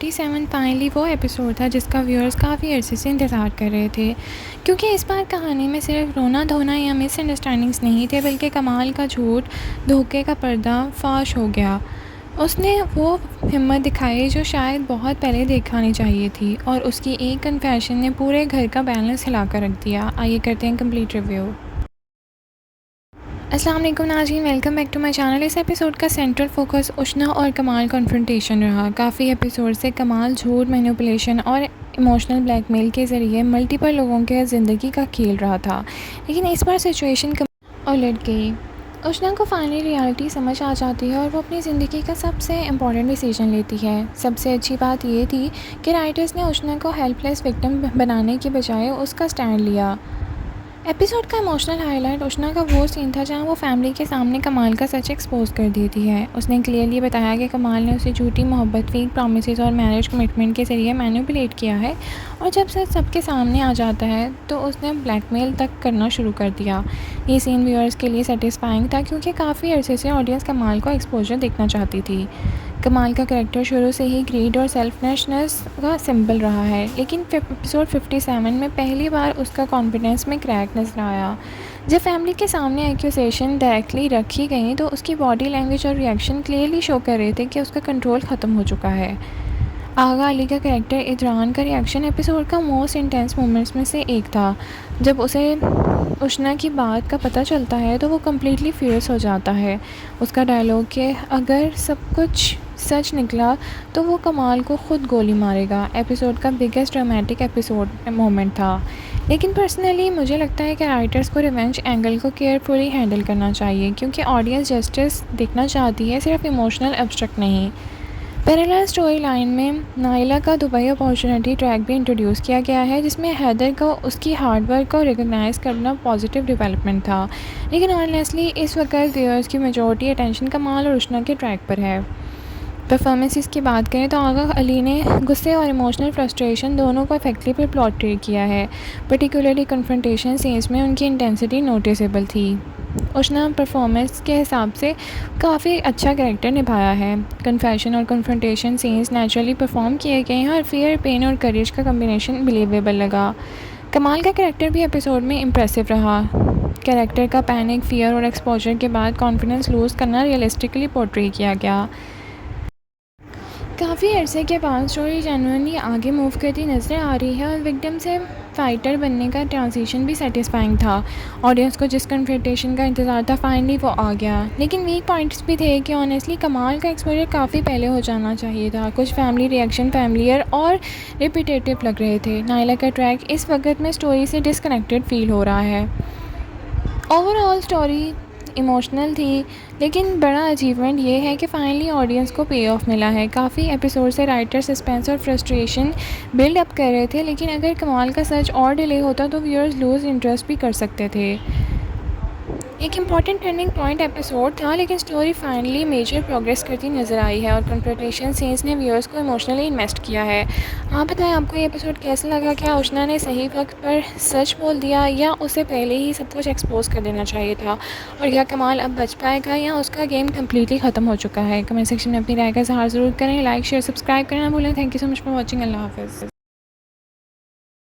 57 finally वो episode था जिसका व्यूअर्स काफ़ी अरसे से इंतज़ार कर रहे थे, क्योंकि इस बार कहानी में सिर्फ रोना धोना या मिसअंडरस्टैंडिंग्स नहीं थे, बल्कि कमाल का झूठ, धोखे का पर्दा फाश हो गया। उसने वो हिम्मत दिखाई जो शायद बहुत पहले दिखानी चाहिए थी, और उसकी एक कन्फेशन ने पूरे घर का बैलेंस हिला कर रख दिया। आइए करते हैं कंप्लीट रिव्यू। अस्सलाम वालेकुम नाज़रीन, welcome back to my channel. इस एपिसोड का सेंट्रल फोकस उष्ना और कमाल कॉन्फ्रंटेशन रहा। काफ़ी एपिसोड से कमाल झूठ, मैनिपुलेशन और इमोशनल ब्लैकमेल के ज़रिए मल्टीपल लोगों के ज़िंदगी का खेल रहा था, लेकिन इस बार सिचुएशन उलट गई। उष्ना को फाइनली रियलिटी समझ आ जाती है और वो अपनी ज़िंदगी का सबसे इम्पॉर्टेंट डिसीजन लेती है। सबसे अच्छी बात ये थी कि राइटर्स ने उष्ना को हेल्पलेस विक्टिम बनाने के बजाय उसका स्टैंड लिया। एपिसोड का इमोशनल हाईलाइट उष्ना का वो सीन था जहां वो फैमिली के सामने कमाल का सच एक्सपोज कर देती है। उसने क्लियरली बताया कि कमाल ने उसे झूठी मोहब्बत, फेक प्रॉमिसेस और मैरिज कमिटमेंट के ज़रिए मैनिपुलेट किया है, और जब सच सबके सामने आ जाता है तो उसने ब्लैकमेल तक करना शुरू कर दिया। ये सीन व्यूअर्स के लिए सेटिस्फाइंग था, क्योंकि काफ़ी अरसे से ऑडियंस कमाल को एक्सपोजर देखना चाहती थी। कमाल का कैरेक्टर शुरू से ही ग्रीड और सेल्फनेसनेस का सिंबल रहा है, लेकिन एपिसोड 57 में पहली बार उसका कॉन्फिडेंस में क्रैक नजर आया। जब फैमिली के सामने एक्यूजेशन डायरेक्टली रखी गई तो उसकी बॉडी लैंग्वेज और रिएक्शन क्लियरली शो कर रहे थे कि उसका कंट्रोल ख़त्म हो चुका है। आगा अली का कैरेक्टर इदरान का रिएक्शन एपिसोड का मोस्ट इंटेंस मोमेंट्स में से एक था। जब उसे उष्ना की बात का पता चलता है तो वो कम्प्लीटली फ्यूरियस हो जाता है। उसका डायलॉग कि अगर सब कुछ सच निकला तो वो कमाल को ख़ुद गोली मारेगा, एपिसोड का बिगेस्ट ड्रामेटिक एपिसोड मोमेंट था। लेकिन पर्सनली मुझे लगता है कि राइटर्स को रिवेंज एंगल को केयरफुली हैंडल करना चाहिए, क्योंकि ऑडियंस जस्टिस देखना चाहती है, सिर्फ इमोशनल एब्स्ट्रैक्ट नहीं। पैरेलल स्टोरी लाइन में नाइला का दुबई अपॉर्चुनिटी ट्रैक भी इंट्रोड्यूस किया गया है, जिसमें हैदर को उसकी हार्डवर्क को रिकॉग्नाइज करना पॉजिटिव डेवलपमेंट था। लेकिन ऑनेस्टली इस वक्त व्यूअर्स की मेजॉरिटी अटेंशन कमाल और उष्ना के ट्रैक पर है। परफॉर्मेंसेस की बात करें तो आगा अली ने गुस्से और इमोशनल फ्रस्ट्रेशन दोनों को इफेक्टिवली प्लॉट किया है। पर्टिकुलरली कन्फ्रंटेशन सीन्स में उनकी इंटेंसिटी नोटिसेबल थी। उष्ना परफॉर्मेंस के हिसाब से काफ़ी अच्छा कैरेक्टर निभाया है। कन्फेशन और कन्फ्रंटेशन सीन्स नेचुरली परफॉर्म किए गए हैं और फियर, पेन और करेज का कम्बिनेशन बिलीवेबल लगा। कमाल का कैरेक्टर भी एपिसोड में इम्प्रेसिव रहा। कैरेक्टर का पैनिक, फियर और एक्सपोजर के बाद कॉन्फिडेंस लूज़ करना रियलिस्टिकली पोर्ट्रे किया गया। काफ़ी अरसे के बाद स्टोरी जेन्युइनली आगे मूव करती नज़र आ रही है और विक्टिम से फाइटर बनने का ट्रांजिशन भी सेटिस्फाइंग था। ऑडियंस को जिस कन्फ्रंटेशन का इंतज़ार था फाइनली वो आ गया, लेकिन वीक पॉइंट्स भी थे कि ऑनेस्टली कमाल का एक्सपोजर काफ़ी पहले हो जाना चाहिए था। कुछ फैमिली रिएक्शन फैमिलियर और रिपीटेटिव लग रहे थे। नाइला का ट्रैक इस वक्त में स्टोरी से डिसकनेक्टेड फील हो रहा है। ओवरऑल स्टोरी इमोशनल थी, लेकिन बड़ा अचीवमेंट ये है कि फाइनली ऑडियंस को पे ऑफ मिला है। काफ़ी एपिसोड से राइटर सस्पेंस और फ्रस्ट्रेशन बिल्ड अप कर रहे थे, लेकिन अगर कमाल का सच और डिले होता तो व्यूअर्स लूज़ इंटरेस्ट भी कर सकते थे। एक इम्पॉर्टेंट टर्निंग पॉइंट एपिसोड था, लेकिन स्टोरी फाइनली मेजर प्रोग्रेस करती नज़र आई है और कन्फ्रंटेशन सीन्स ने व्यूअर्स को इमोशनली इन्वेस्ट किया है। आप बताएं आपको ये एपिसोड कैसा लगा? क्या उष्ना ने सही वक्त पर सच बोल दिया या उसे पहले ही सब कुछ एक्सपोज कर देना चाहिए था? और क्या कमाल अब बच पाएगा या उसका गेम कम्प्लीटली ख़त्म हो चुका है? कमेंट सेक्शन में अपनी राय का इज़हार ज़रूर करें। लाइक, शेयर, सब्सक्राइब करना ना भूलें। Thank you so much for watching. अल्लाह हाफ़िज़।